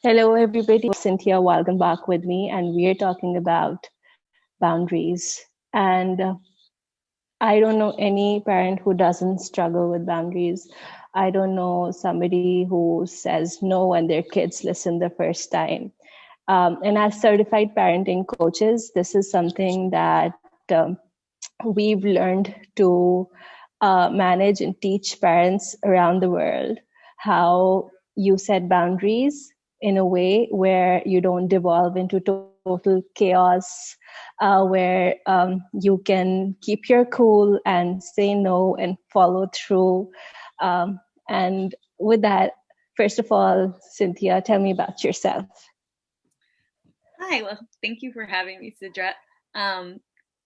Hello, everybody. Cynthia, welcome back with me, and we are talking about boundaries. And I don't know any parent who doesn't struggle with boundaries. I don't know somebody who says no when their kids listen the first time. And as certified parenting coaches, this is something that we've learned to manage and teach parents around the world how you set boundaries in a way where you don't devolve into total chaos, where you can keep your cool and say no and follow through. And with that, first of all, Cynthia, tell me about yourself. Hi, well, thank you for having me, Sidrat.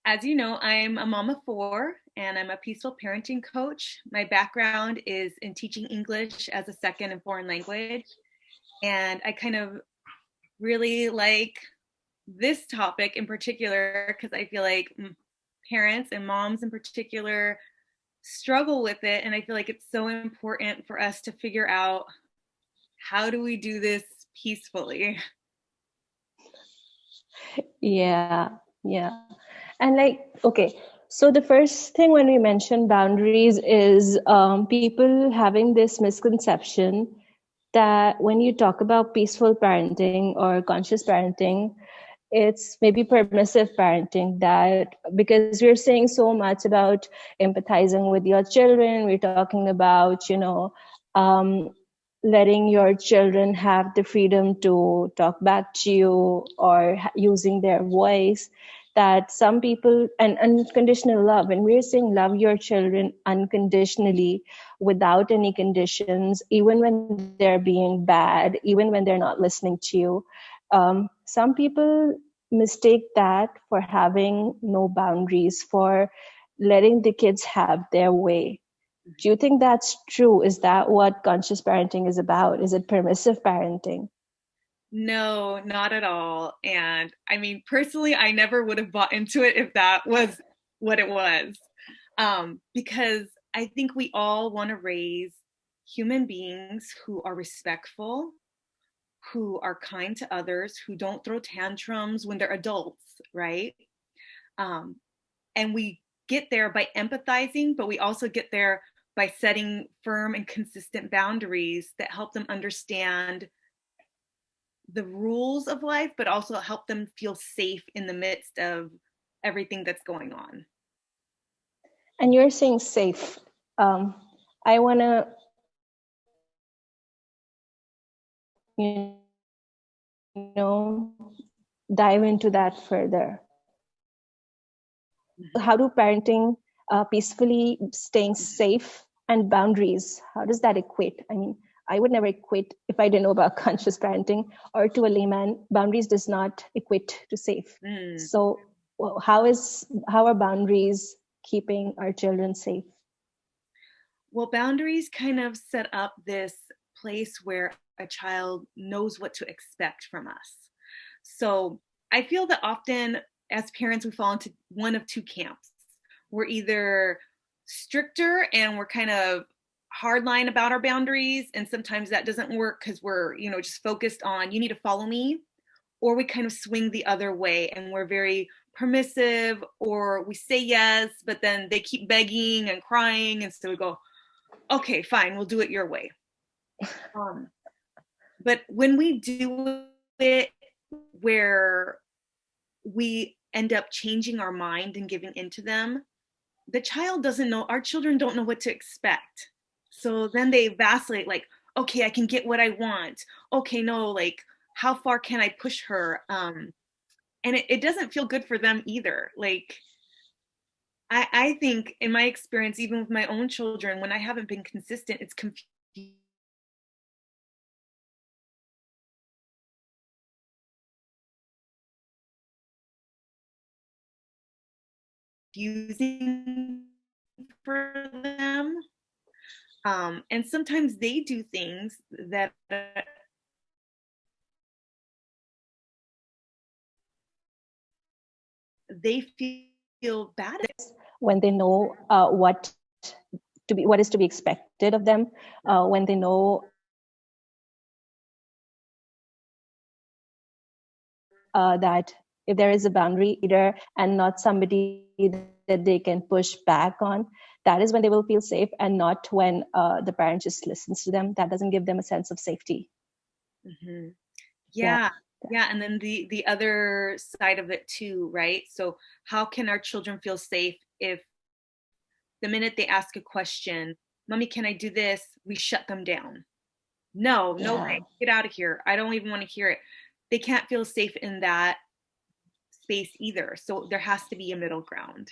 As you know, I'm a mom of four and I'm a peaceful parenting coach. My background is in teaching English as a second and foreign language. And I kind of really like this topic in particular because I feel like parents and moms in particular struggle with it. And I feel like it's so important for us to figure out how do we do this peacefully. Yeah, yeah. And okay, so the first thing when we mention boundaries is people having this misconception that when you talk about peaceful parenting or conscious parenting, it's maybe permissive parenting, that because we're saying so much about empathizing with your children, we're talking about, um, letting your children have the freedom to talk back to you or using their voice, that some people, and unconditional love, and we're saying love your children unconditionally without any conditions, even when they're being bad, even when they're not listening to you. Some people mistake that for having no boundaries, for letting the kids have their way. Do you think that's true? Is that what conscious parenting is about? Is it permissive parenting? No, not at all. And I mean, personally, I never would have bought into it if that was what it was. Because I think we all want to raise human beings who are respectful, who are kind to others, who don't throw tantrums when they're adults, right? Um, and we get there by empathizing, but we also get there by setting firm and consistent boundaries that help them understand the rules of life, but also help them feel safe in the midst of everything that's going on. And you're saying safe. I want to, you know, dive into that further. How do parenting peacefully, staying safe, and boundaries, how does that equate? I mean, I would never equate, if I didn't know about conscious parenting, or to a layman, boundaries does not equate to safe. So how are boundaries keeping our children safe? Well, boundaries kind of set up this place where a child knows what to expect from us. So I feel that often as parents, we fall into one of two camps. We're either stricter and we're kind of hardline about our boundaries, and sometimes that doesn't work because we're, just focused on you need to follow me, or we kind of swing the other way and we're very permissive, or we say yes, but then they keep begging and crying, and so we go, okay, fine, we'll do it your way. But when we do it where we end up changing our mind and giving into them, the child doesn't know, our children don't know what to expect. So then they vacillate, like, okay, I can get what I want. Okay, no, like, how far can I push her? And it doesn't feel good for them either. Like, I think in my experience, even with my own children, when I haven't been consistent, it's confusing for them. And sometimes they do things that they feel bad When they know what is to be expected of them, when they know that if there is a boundary either and not somebody that they can push back on, that is when they will feel safe, and not when the parent just listens to them. That doesn't give them a sense of safety. Mm-hmm. Yeah. Yeah. And then the other side of it too, right? So how can our children feel safe if the minute they ask a question, "Mommy, can I do this?" we shut them down. No, no Yeah. way. Get out of here. I don't even want to hear it. They can't feel safe in that space either. So there has to be a middle ground.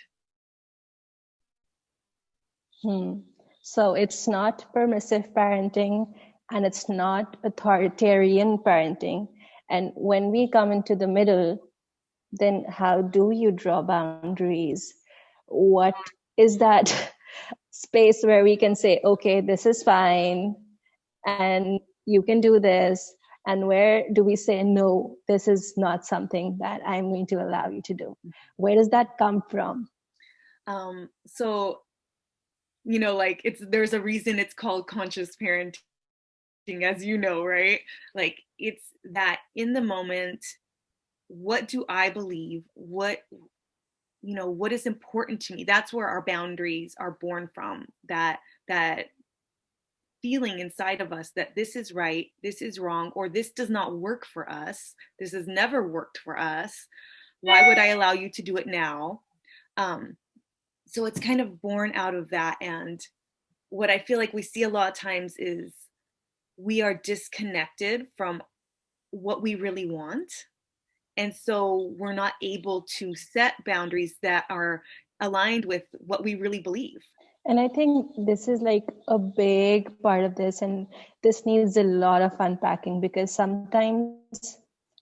So it's not permissive parenting and it's not authoritarian parenting. And when we come into the middle, then how do you draw boundaries? What is that space where we can say, okay, this is fine and you can do this? And where do we say, no, this is not something that I'm going to allow you to do? Where does that come from? So, like there's a reason it's called conscious parenting, as you know, right? Like it's that in the moment, what do I believe? What is important to me? That's where our boundaries are born from. That feeling inside of us that this is right, this is wrong, or this does not work for us. This has never worked for us. Why would I allow you to do it now? So it's kind of born out of that. And what I feel like we see a lot of times is we are disconnected from what we really want. And so we're not able to set boundaries that are aligned with what we really believe. And I think this is like a big part of this, and this needs a lot of unpacking, because sometimes,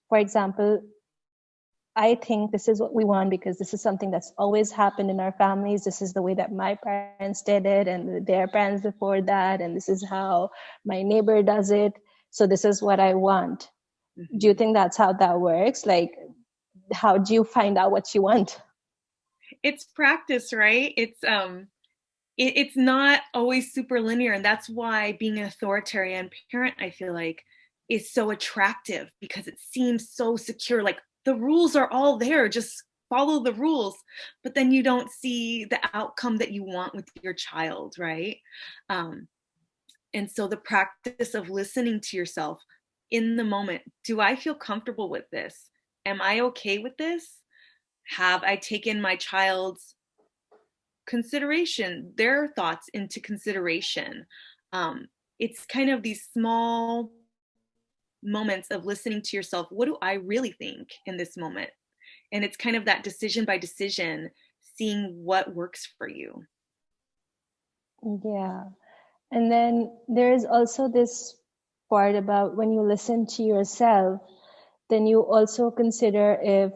for example, I think this is what we want because this is something that's always happened in our families. This is the way that my parents did it and their parents before that. And this is how my neighbor does it. So this is what I want. Mm-hmm. Do you think that's how that works? Like, how do you find out what you want? It's practice, right? It's not always super linear. And that's why being an authoritarian parent, I feel like, is so attractive, because it seems so secure. Like the rules are all there, just follow the rules. But then you don't see the outcome that you want with your child, right? And so the practice of listening to yourself in the moment. Do I feel comfortable with this? Am I okay with this? Have I taken my child's consideration, their thoughts into consideration? It's kind of these small moments of listening to yourself. What do I really think in this moment? And it's kind of that decision by decision, seeing what works for you. Yeah. And then there's also this part about when you listen to yourself, then you also consider if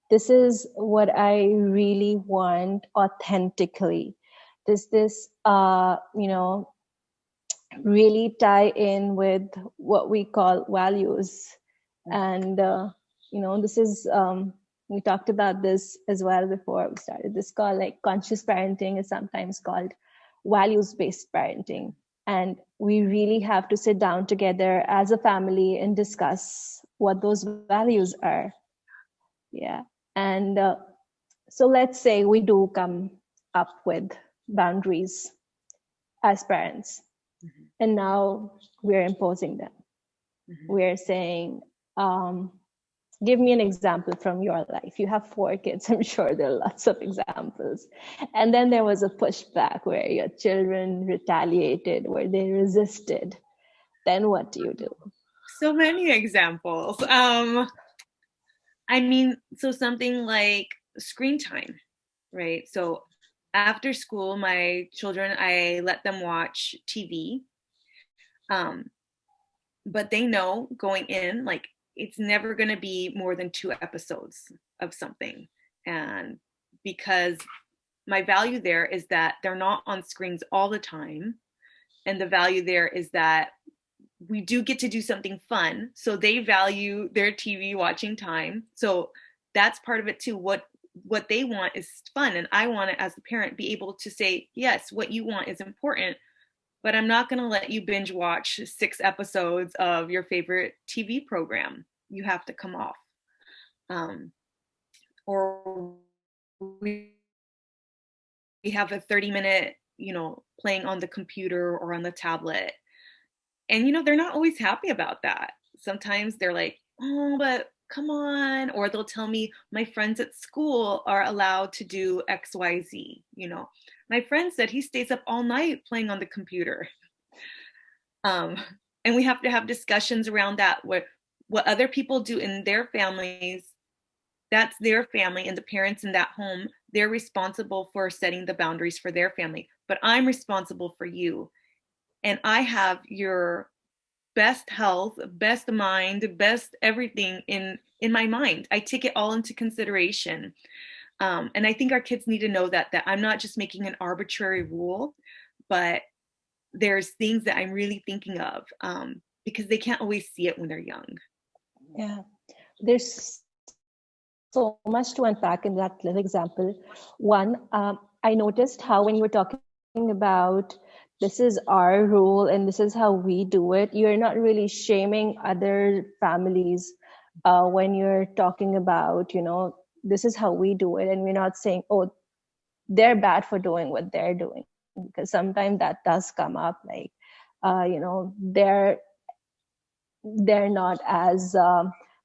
this is what I really want authentically. Does this, really tie in with what we call values? And, this is, we talked about this as well before we started this call, like conscious parenting is sometimes called values-based parenting. And we really have to sit down together as a family and discuss what those values are. Yeah. And so let's say we do come up with boundaries as parents, mm-hmm. and now we're imposing them. Mm-hmm. We're saying, give me an example from your life. You have 4 kids. I'm sure there are lots of examples. And then there was a pushback where your children retaliated, where they resisted. Then what do you do? So many examples. So something like screen time, right? So after school, my children, I let them watch TV. But they know going in, like, it's never going to be more than 2 episodes of something. And because my value there is that they're not on screens all the time. And the value there is that we do get to do something fun. So they value their TV watching time. So that's part of it too. What they want is fun. And I want to, as a parent, be able to say, yes, what you want is important, but I'm not going to let you binge watch 6 episodes of your favorite TV program. You have to come off. um, or we have a 30-minute, playing on the computer or on the tablet. And, they're not always happy about that. Sometimes they're like, oh, but come on. Or they'll tell me my friends at school are allowed to do XYZ. My friend said he stays up all night playing on the computer. And we have to have discussions around that. What other people do in their families, that's their family, and the parents in that home, they're responsible for setting the boundaries for their family. But I'm responsible for you. And I have your best health, best mind, best everything in my mind. I take it all into consideration. And I think our kids need to know that I'm not just making an arbitrary rule, but there's things that I'm really thinking of, because they can't always see it when they're young. Yeah, there's so much to unpack in that little example. One, I noticed how when you were talking about this is our rule and this is how we do it, you're not really shaming other families when you're talking about, this is how we do it. And we're not saying, oh, they're bad for doing what they're doing. Because sometimes that does come up, like, they're not as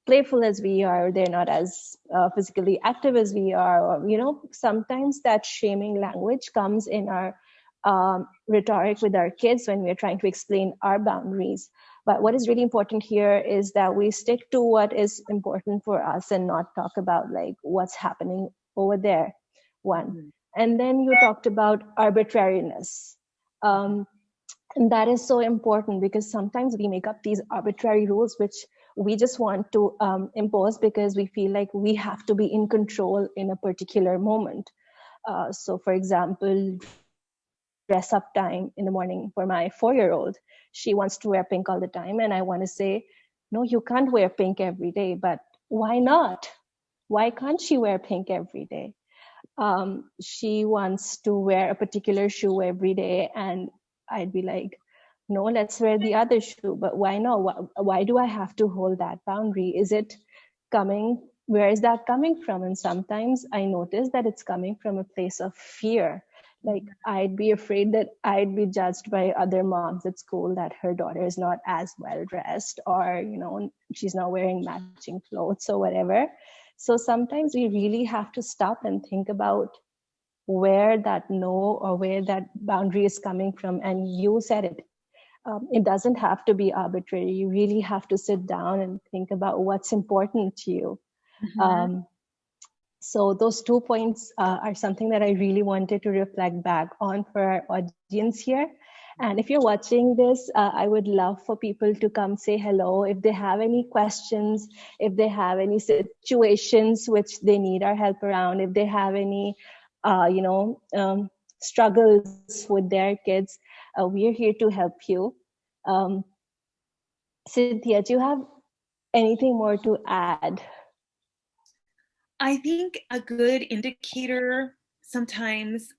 playful as we are, they're not as physically active as we are, or sometimes that shaming language comes in our rhetoric with our kids when we're trying to explain our boundaries. But what is really important here is that we stick to what is important for us and not talk about like what's happening over there. One. And then you talked about arbitrariness. And that is so important because sometimes we make up these arbitrary rules which we just want to impose because we feel like we have to be in control in a particular moment. So for example, dress up time in the morning for my 4-year-old. She wants to wear pink all the time. And I want to say, no, you can't wear pink every day, but why not? Why can't she wear pink every day? She wants to wear a particular shoe every day, and I'd be like, no, let's wear the other shoe. But why not? Why do I have to hold that boundary? Where is that coming from? And sometimes I notice that it's coming from a place of fear. Like I'd be afraid that I'd be judged by other moms at school that her daughter is not as well dressed, or, she's not wearing matching clothes or whatever. So sometimes we really have to stop and think about where that no or where that boundary is coming from. And you said it. It doesn't have to be arbitrary. You really have to sit down and think about what's important to you. So those 2 points are something that I really wanted to reflect back on for our audience here. And if you're watching this, I would love for people to come say hello. If they have any questions, if they have any situations which they need our help around, if they have any, struggles with their kids, we're here to help you. Cynthia, do you have anything more to add? I think a good indicator sometimes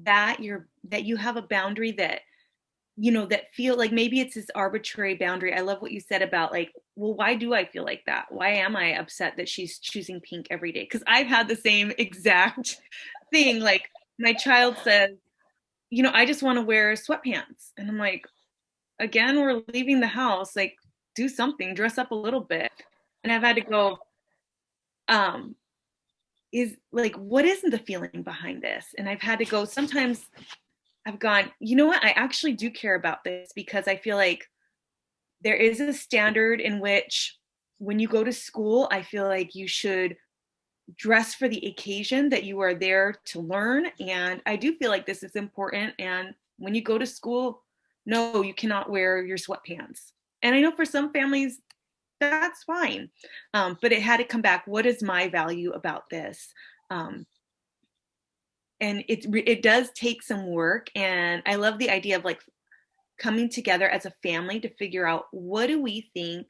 that you have a boundary that that feel like maybe it's this arbitrary boundary. I love what you said about like, well, why do I feel like that? Why am I upset that she's choosing pink every day? Because I've had the same exact thing. Like my child says, I just want to wear sweatpants, and I'm like, again, we're leaving the house, like do something, dress up a little bit. And I've had to go, is like, what is the feeling behind this? And I've had to go, sometimes I've gone, you know what? I actually do care about this because I feel like there is a standard in which when you go to school, I feel like you should dress for the occasion that you are there to learn. And I do feel like this is important. And when you go to school, no, you cannot wear your sweatpants. And I know for some families, that's fine. But it had to come back. What is my value about this? And it does take some work. And I love the idea of like coming together as a family to figure out, what do we think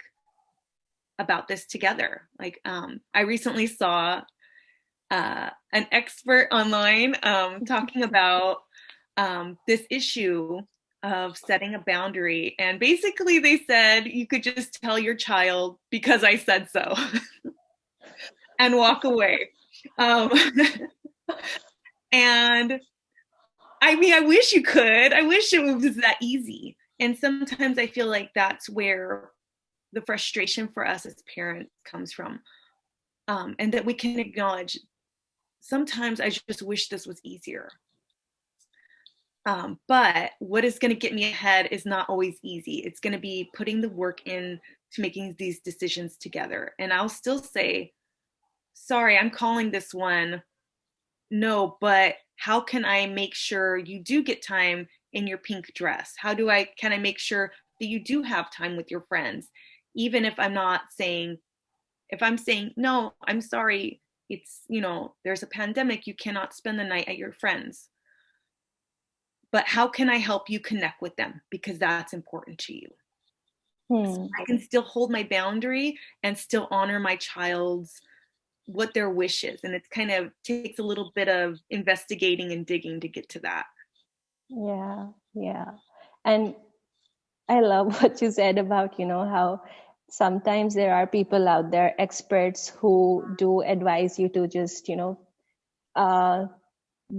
about this together? Like, I recently saw an expert online talking about this issue of setting a boundary. And basically they said you could just tell your child because I said so and walk away. And I mean, I wish you could. I wish it was that easy. And sometimes I feel like that's where the frustration for us as parents comes from. And that we can acknowledge, sometimes I just wish this was easier. But what is going to get me ahead is not always easy. It's going to be putting the work in to making these decisions together. And I'll still say, sorry, I'm calling this one no, but how can I make sure you do get time in your pink dress? Can I make sure that you do have time with your friends? Even if I'm not saying, if I'm saying, no, I'm sorry, it's, there's a pandemic, you cannot spend the night at your friends. But how can I help you connect with them? Because that's important to you. So I can still hold my boundary and still honor my child's, what their wish is. And it's kind of takes a little bit of investigating and digging to get to that. Yeah. And I love what you said about, how sometimes there are people out there, experts, who do advise you to just,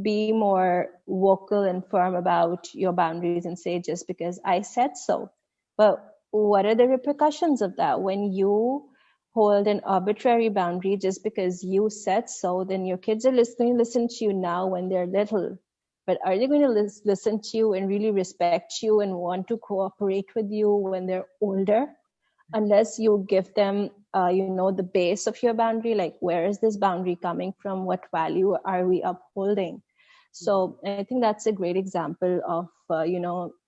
be more vocal and firm about your boundaries and say, just because I said so. But what are the repercussions of that? When you hold an arbitrary boundary just because you said so, then your kids are going to listen to you now when they're little. But are they going to listen to you and really respect you and want to cooperate with you when they're older? Unless you give them, the base of your boundary, like where is this boundary coming from? What value are we upholding? So I think that's a great example of,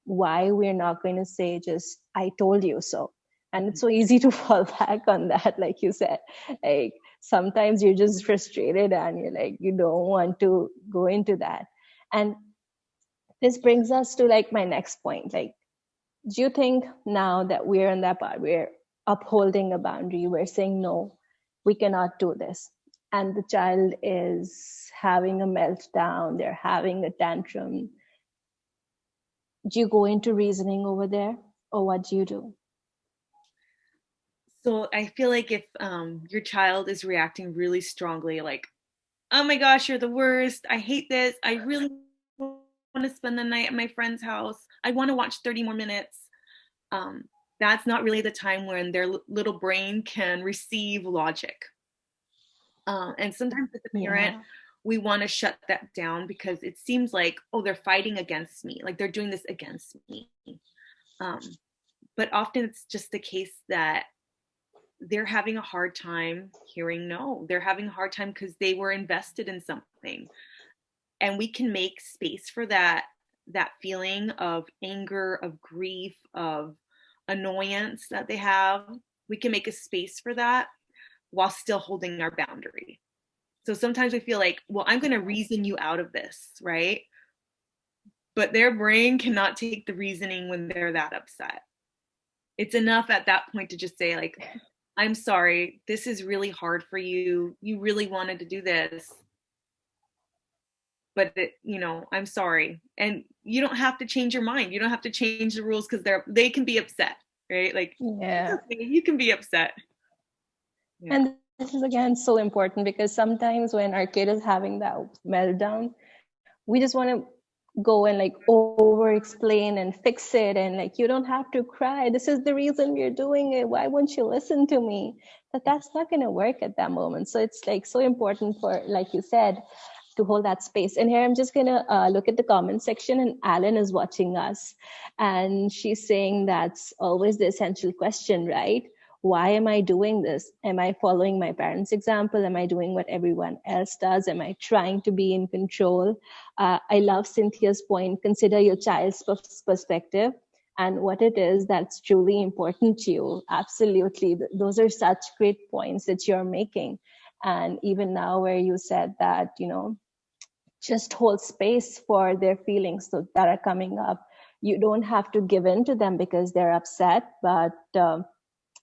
why we're not going to say just, I told you so. And it's so easy to fall back on that, like you said. Like sometimes you're just frustrated and you're like, you don't want to go into that. And this brings us to like my next point. Like, do you think now that we're in that part, we're upholding a boundary, we're saying, no, we cannot do this, and the child is having a meltdown, they're having a tantrum, do you go into reasoning over there, or what do you do? So I feel like if your child is reacting really strongly, like, oh my gosh, you're the worst, I hate this, I really want to spend the night at my friend's house, I want to watch 30 more minutes, that's not really the time when their little brain can receive logic. And sometimes as a parent, we want to shut that down because it seems like, oh, they're fighting against me, like they're doing this against me. But often it's just the case that they're having a hard time hearing no. They're having a hard time because they were invested in something. And we can make space for that feeling of anger, of grief, of annoyance that they have. We can make a space for that while still holding our boundary. So sometimes we feel like, well, I'm going to reason you out of this, right? But their brain cannot take the reasoning when they're that upset. It's enough at that point to just say, like, I'm sorry, this is really hard for you. You really wanted to do this. But I'm sorry. And you don't have to change your mind. You don't have to change the rules because they can be upset, right? Like, okay, you can be upset. Yeah. And this is again so important because sometimes when our kid is having that meltdown, we just want to go and like over explain and fix it, and like, you don't have to cry, this is the reason we're doing it, why won't you listen to me? But that's not going to work at that moment. So it's like so important for, like you said, to hold that space. And here I'm just going to look at the comment section, and Alan is watching us and she's saying that's always the essential question, right? Why am I doing this? Am I following my parents' example? Am I doing what everyone else does? Am I trying to be in control? I love Cynthia's point. Consider your child's perspective and what it is that's truly important to you. Absolutely. Those are such great points that you're making. And even now where you said that, just hold space for their feelings that are coming up. You don't have to give in to them because they're upset, but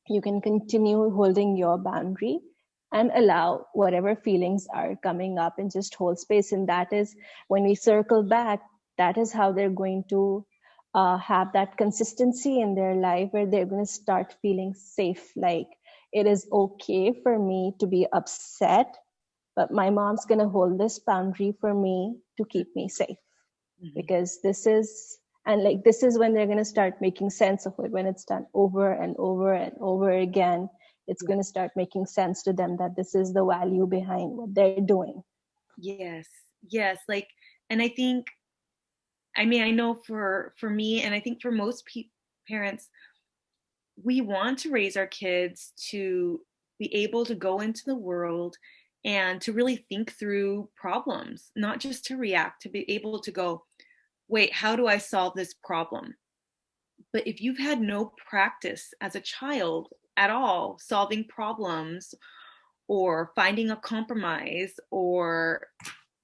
you can continue holding your boundary and allow whatever feelings are coming up and just hold space. And that is, when we circle back, that is how they're going to have that consistency in their life where they're going to start feeling safe. Like, it is okay for me to be upset, but my mom's going to hold this boundary for me to keep me safe. Because this is, and like, this is when they're going to start making sense of it. When it's done over and over and over again, it's going to start making sense to them that this is the value behind what they're doing. Yes. Like, and I think, I mean, I know for me, and I think for most parents, we want to raise our kids to be able to go into the world and to really think through problems, not just to react, to be able to go, wait, how do I solve this problem? But if you've had no practice as a child at all solving problems or finding a compromise or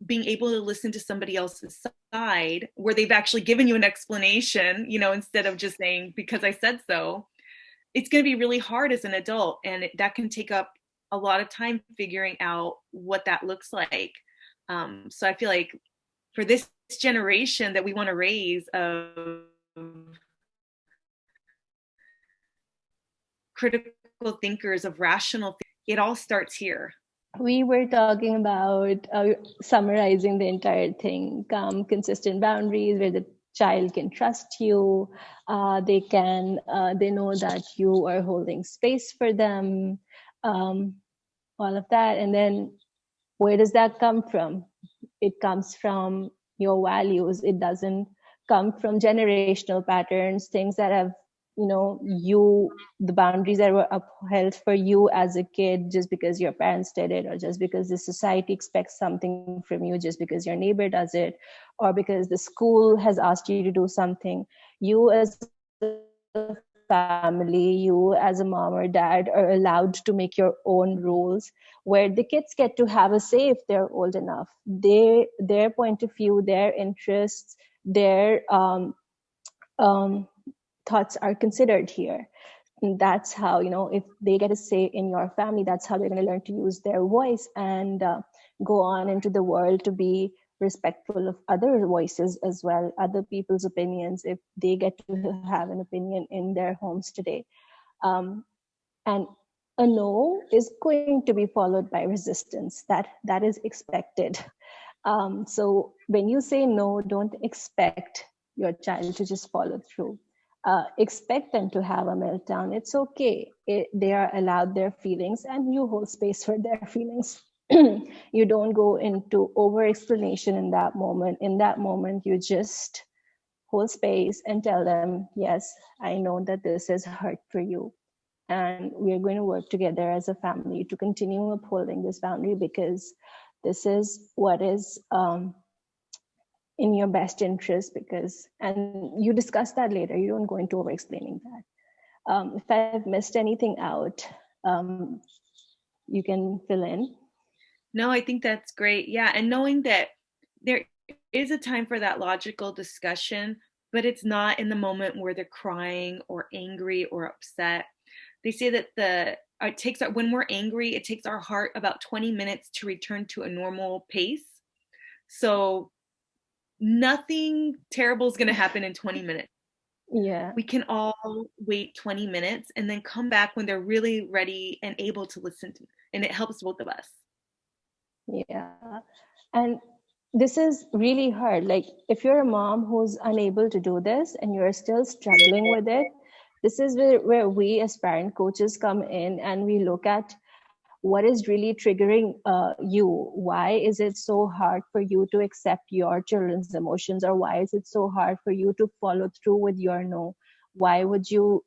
being able to listen to somebody else's side where they've actually given you an explanation, instead of just saying, because I said so, it's going to be really hard as an adult. And that can take up a lot of time figuring out what that looks like. So I feel like for this generation that we want to raise of critical thinkers, of rational it all starts here. We were talking about summarizing the entire thing, consistent boundaries where the child can trust you, they know that you are holding space for them, all of that. And then where does that come from? It comes from your values. It doesn't come from generational patterns, things that have, the boundaries that were upheld for you as a kid just because your parents did it, or just because the society expects something from you, just because your neighbor does it, or because the school has asked you to do something. You as a family, you as a mom or dad are allowed to make your own rules, where the kids get to have a say if they're old enough. Their point of view, their interests, their thoughts are considered here. And that's how, if they get a say in your family, that's how they're going to learn to use their voice and go on into the world to be respectful of other voices as well, other people's opinions, if they get to have an opinion in their homes today. And a no is going to be followed by resistance. That is expected. So when you say no, don't expect your child to just follow through. Expect them to have a meltdown. It's okay. They are allowed their feelings, and you hold space for their feelings. You don't go into over explanation in that moment. In that moment, you just hold space and tell them, yes, I know that this is hurt for you, and we're going to work together as a family to continue upholding this boundary, because this is what is in your best interest. Because, and you discuss that later, you don't go into over explaining that. If I've missed anything out, you can fill in. No, I think that's great. Yeah, and knowing that there is a time for that logical discussion, but it's not in the moment where they're crying or angry or upset. They say that when we're angry, it takes our heart about 20 minutes to return to a normal pace. So nothing terrible is going to happen in 20 minutes. Yeah. We can all wait 20 minutes and then come back when they're really ready and able to listen to, and it helps both of us. Yeah. And this is really hard. Like, if you're a mom who's unable to do this and you're still struggling with it, this is where we as parent coaches come in, and we look at what is really triggering you. Why is it so hard for you to accept your children's emotions? Or why is it so hard for you to follow through with your no? Why would you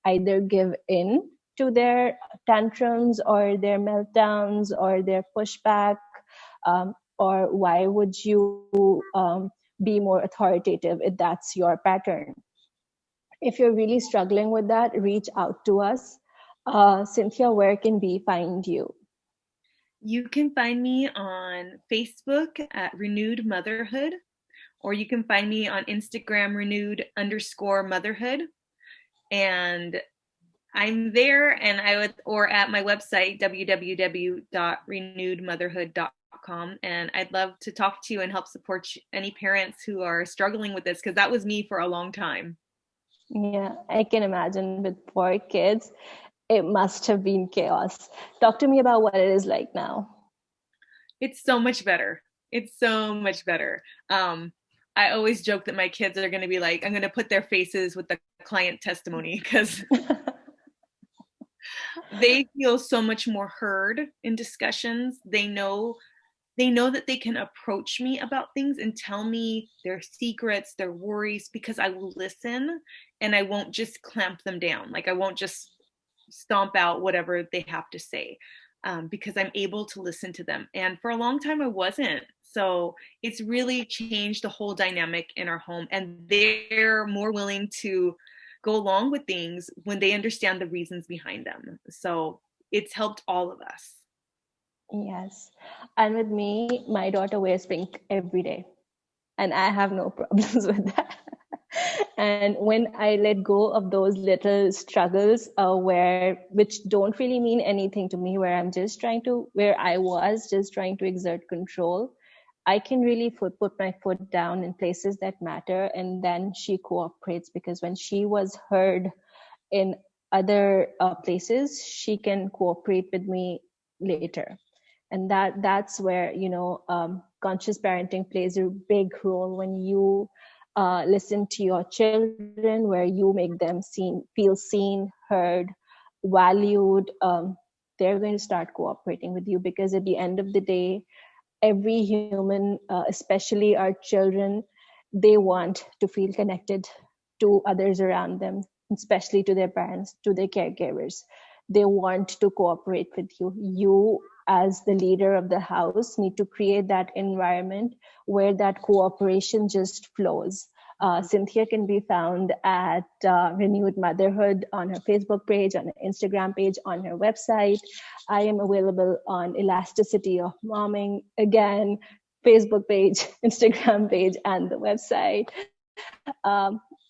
either give in to their tantrums or their meltdowns or their pushback? Or why would you be more authoritative if that's your pattern? If you're really struggling with that, reach out to us. Cynthia, where can we find you? You can find me on Facebook at Renewed Motherhood, or you can find me on Instagram, renewed_motherhood. And I'm there, and or at my website, www.renewedmotherhood.com. and I'd love to talk to you and help support any parents who are struggling with this, because that was me for a long time. Yeah, I can imagine with 4 kids, it must have been chaos. Talk to me about what it is like now. It's so much better. It's so much better. I always joke that my kids are going to be like, I'm going to put their faces with the client testimony, because they feel so much more heard in discussions. They know that they can approach me about things and tell me their secrets, their worries, because I will listen and I won't just clamp them down. Like, I won't just stomp out whatever they have to say, because I'm able to listen to them. And for a long time, I wasn't. So it's really changed the whole dynamic in our home. And they're more willing to go along with things when they understand the reasons behind them. So it's helped all of us. Yes. And with me, my daughter wears pink every day, and I have no problems with that. And when I let go of those little struggles, which don't really mean anything to me, where I was just trying to exert control, I can really put my foot down in places that matter, and then she cooperates, because when she was heard in other places, she can cooperate with me later. And that's where conscious parenting plays a big role. When you listen to your children, where you make them feel seen, heard, valued, they're going to start cooperating with you, because at the end of the day, every human, especially our children, they want to feel connected to others around them, especially to their parents, to their caregivers. They want to cooperate with you. You, as the leader of the house, need to create that environment where that cooperation just flows. Cynthia can be found at Renewed Motherhood on her Facebook page, on her Instagram page, on her website. I am available on Elasticity of Momming, again, Facebook page, Instagram page, and the website.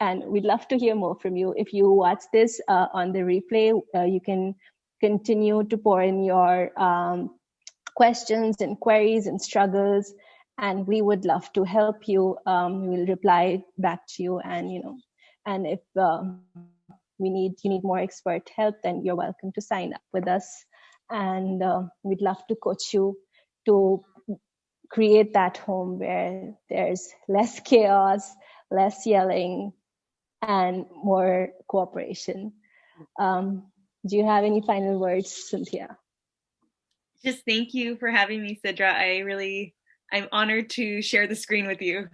And we'd love to hear more from you. If you watch this on the replay, you can continue to pour in your questions and queries and struggles, and we would love to help you. We will reply back to you, and if you need more expert help, then you're welcome to sign up with us, and we'd love to coach you to create that home where there's less chaos, less yelling, and more cooperation. Do you have any final words, Cynthia? Just thank you for having me, Sidra. I'm honored to share the screen with you.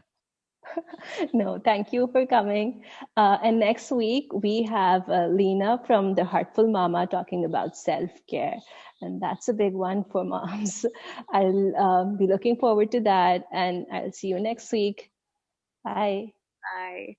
No, thank you for coming. And next week, we have Lena from The Heartful Mama talking about self-care. And that's a big one for moms. I'll be looking forward to that. And I'll see you next week. Bye. Bye.